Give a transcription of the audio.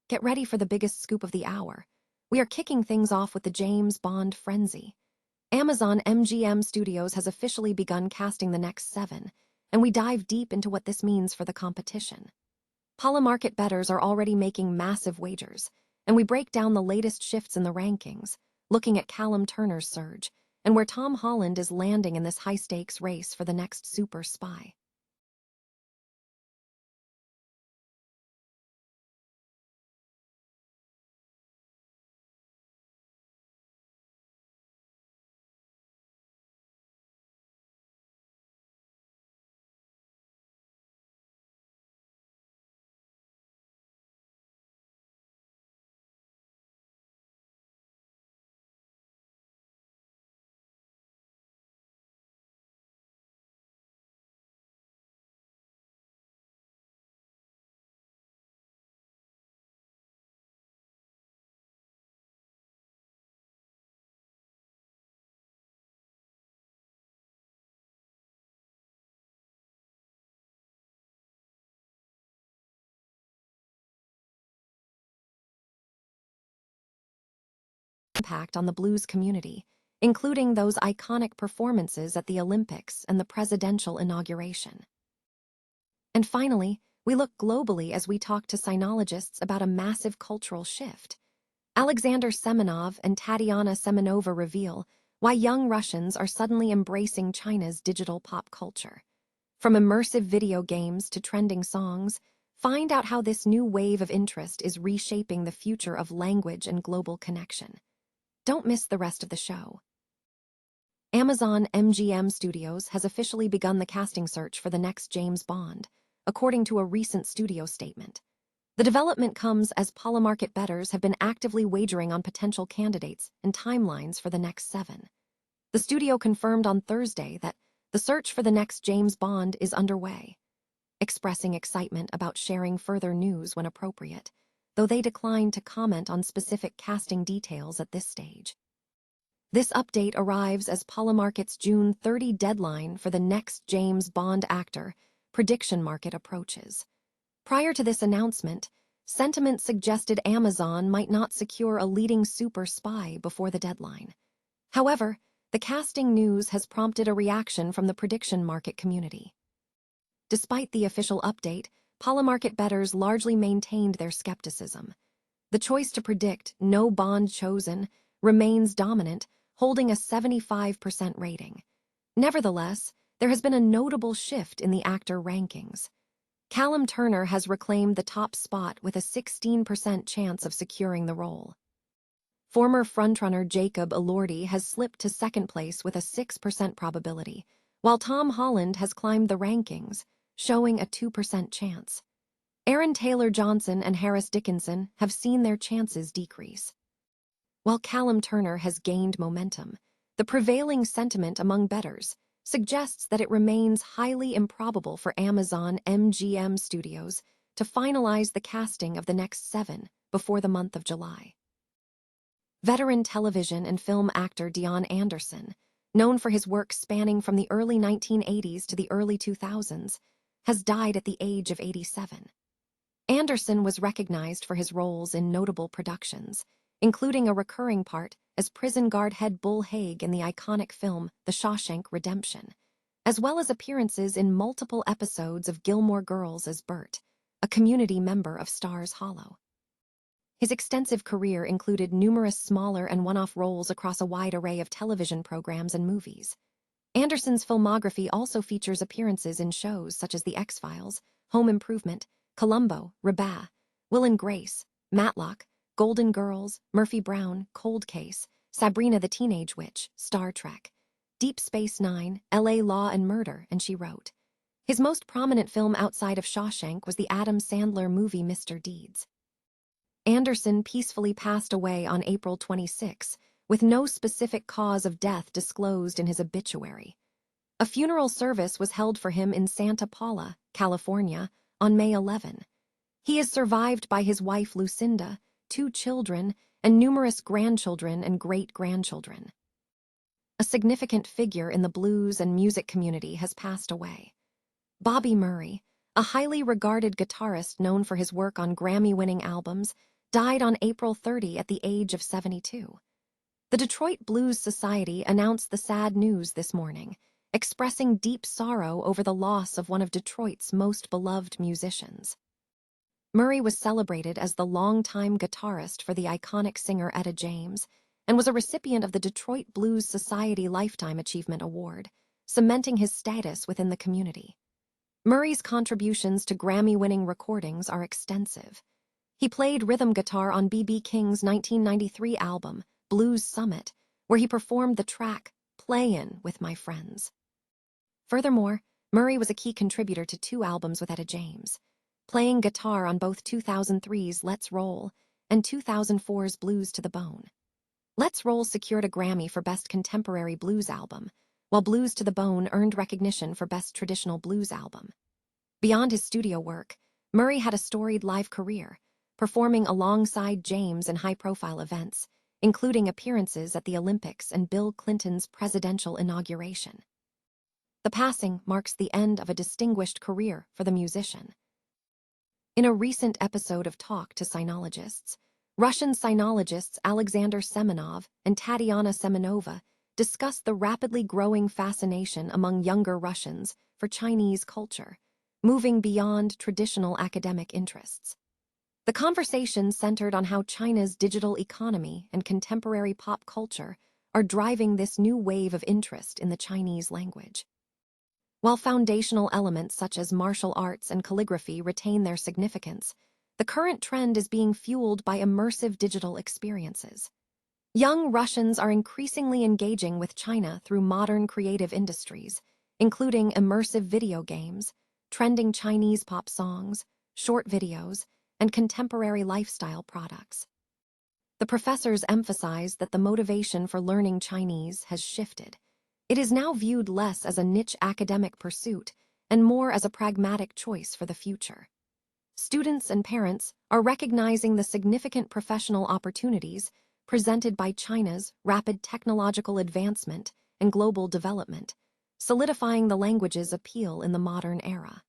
Get ready for the biggest scoop of the hour. We are kicking things off with the James Bond frenzy. Amazon MGM Studios has officially begun casting the next 7, and we dive deep into what this means for the competition. Polymarket bettors are already making massive wagers, and we break down the latest shifts in the rankings, looking at Callum Turner's surge, and where Tom Holland is landing in this high-stakes race for the next super spy. Impact on the blues community, including those iconic performances at the Olympics and the presidential inauguration. And finally, we look globally as we talk to sinologists about a massive cultural shift. Alexander Semenov and Tatiana Semenova reveal why young Russians are suddenly embracing China's digital pop culture. From immersive video games to trending songs, find out how this new wave of interest is reshaping the future of language and global connection. Don't miss the rest of the show. Amazon MGM Studios has officially begun the casting search for the next James Bond, according to a recent studio statement. The development comes as Polymarket bettors have been actively wagering on potential candidates and timelines for the next 7. The studio confirmed on Thursday that the search for the next James Bond is underway, expressing excitement about sharing further news when appropriate, though they declined to comment on specific casting details at this stage. This update arrives as Polymarket's June 30 deadline for the next James Bond actor prediction market approaches. Prior to this announcement, sentiment suggested Amazon might not secure a leading super spy before the deadline. However, the casting news has prompted a reaction from the prediction market community. Despite the official update, Polymarket bettors largely maintained their skepticism. The choice to predict no Bond chosen remains dominant, holding a 75% rating. Nevertheless, there has been a notable shift in the actor rankings. Callum Turner has reclaimed the top spot with a 16% chance of securing the role. Former frontrunner Jacob Elordi has slipped to second place with a 6% probability, while Tom Holland has climbed the rankings, showing a 2% chance. Aaron Taylor-Johnson and Harris Dickinson have seen their chances decrease. While Callum Turner has gained momentum, the prevailing sentiment among bettors suggests that it remains highly improbable for Amazon MGM Studios to finalize the casting of the next 7 before the month of July. Veteran television and film actor Dion Anderson, known for his work spanning from the early 1980s to the early 2000s, has died at the age of 87. Anderson was recognized for his roles in notable productions, including a recurring part as prison guard head Bull Haig in the iconic film The Shawshank Redemption, as well as appearances in multiple episodes of Gilmore Girls as Bert, a community member of Stars Hollow. His extensive career included numerous smaller and one-off roles across a wide array of television programs and movies. Anderson's filmography also features appearances in shows such as The X-Files, Home Improvement, Columbo, Rabat, Will and Grace, Matlock, Golden Girls, Murphy Brown, Cold Case, Sabrina the Teenage Witch, Star Trek, Deep Space Nine, L.A. Law and Murder, and She Wrote. His most prominent film outside of Shawshank was the Adam Sandler movie Mr. Deeds. Anderson peacefully passed away on April 26, with no specific cause of death disclosed in his obituary. A funeral service was held for him in Santa Paula, California, on May 11. He is survived by his wife Lucinda, 2 children, and numerous grandchildren and great-grandchildren. A significant figure in the blues and music community has passed away. Bobby Murray, a highly regarded guitarist known for his work on Grammy-winning albums, died on April 30 at the age of 72. The Detroit Blues Society announced the sad news this morning, expressing deep sorrow over the loss of one of Detroit's most beloved musicians. Murray was celebrated as the longtime guitarist for the iconic singer Etta James and was a recipient of the Detroit Blues Society Lifetime Achievement Award, cementing his status within the community. Murray's contributions to Grammy-winning recordings are extensive. He played rhythm guitar on B.B. King's 1993 album, Blues Summit, where he performed the track Playin' with My Friends. Furthermore, Murray was a key contributor to 2 albums with Etta James, playing guitar on both 2003's Let's Roll and 2004's Blues to the Bone. Let's Roll secured a Grammy for Best Contemporary Blues Album, while Blues to the Bone earned recognition for Best Traditional Blues Album. Beyond his studio work, Murray had a storied live career, performing alongside James in high-profile events, including appearances at the Olympics and Bill Clinton's presidential inauguration. The passing marks the end of a distinguished career for the musician. In a recent episode of Talk to Sinologists, Russian sinologists Alexander Semenov and Tatiana Semenova discussed the rapidly growing fascination among younger Russians for Chinese culture, moving beyond traditional academic interests. The conversation centered on how China's digital economy and contemporary pop culture are driving this new wave of interest in the Chinese language. While foundational elements such as martial arts and calligraphy retain their significance, the current trend is being fueled by immersive digital experiences. Young Russians are increasingly engaging with China through modern creative industries, including immersive video games, trending Chinese pop songs, short videos, and contemporary lifestyle products. The professors emphasized that the motivation for learning Chinese has shifted. It is now viewed less as a niche academic pursuit and more as a pragmatic choice for the future. Students and parents are recognizing the significant professional opportunities presented by China's rapid technological advancement and global development, solidifying the language's appeal in the modern era.